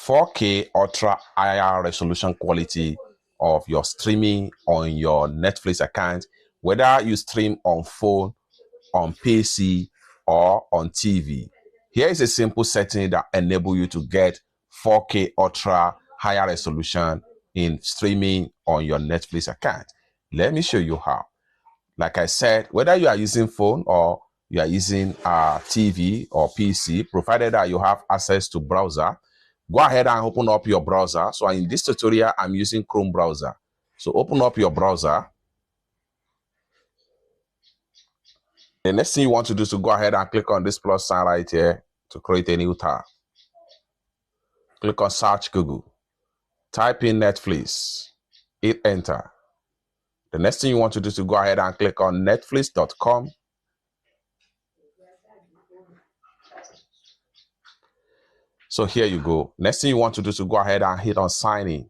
4K ultra higher resolution quality of your streaming on your Netflix account, whether you stream on phone, on PC, or on TV. Here is a simple setting that enables you to get 4K ultra higher resolution in streaming on your Netflix account. Let me show you how. Like I said, whether you are using phone or you are using TV or PC, provided that you have access to browser, go ahead and open up your browser. So in this tutorial, I'm using Chrome browser. So open up your browser. The next thing you want to do is to go ahead and click on this plus sign right here to create a new tab. Click on search Google. Type in Netflix. Hit enter. The next thing you want to do is to go ahead and click on netflix.com. So here you go. Next thing you want to do is to go ahead and hit on sign in.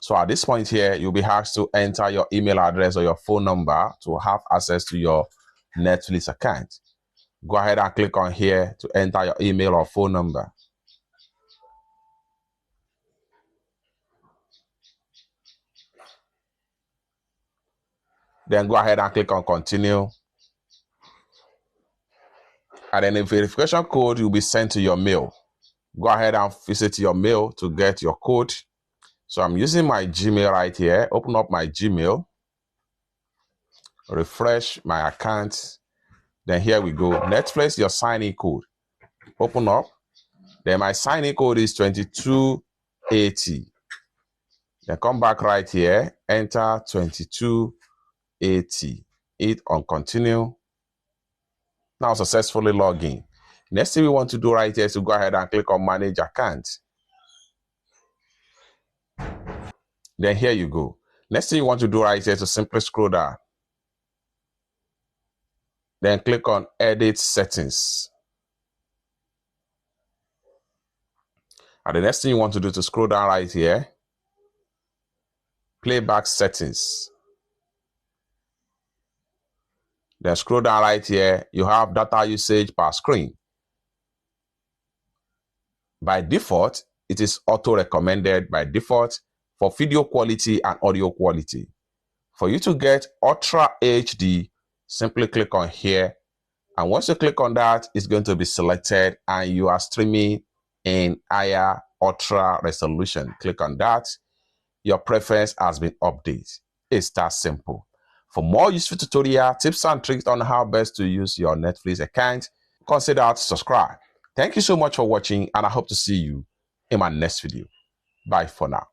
So at this point here, you'll be asked to enter your email address or your phone number to have access to your Netflix account. Go ahead and click on here to enter your email or phone number. Then go ahead and click on continue. And then a verification code will be sent to your mail. Go ahead and visit your mail to get your code. So I'm using my Gmail right here. Open up my Gmail. Refresh my account. Then here we go. Netflix, your sign-in code. Open up. Then my sign-in code is 2280. Then come back right here. Enter 2280. Hit on continue. Now successfully log in. Next thing we want to do right here is to go ahead and click on manage account. Then here you go. Next thing you want to do right here is to simply scroll down. Then click on edit settings. And the next thing you want to do is to scroll down right here. Playback settings. Then scroll down right here. You have data usage per screen. By default, it is auto recommended by default for video quality and audio quality. For you to get Ultra HD, simply click on here. And once you click on that, it's going to be selected and you are streaming in higher ultra resolution. Click on that. Your preference has been updated. It's that simple. For more useful tutorial tips and tricks on how best to use your Netflix account, consider to subscribe. Thank you so much for watching, and I hope to see you in my next video. Bye for now.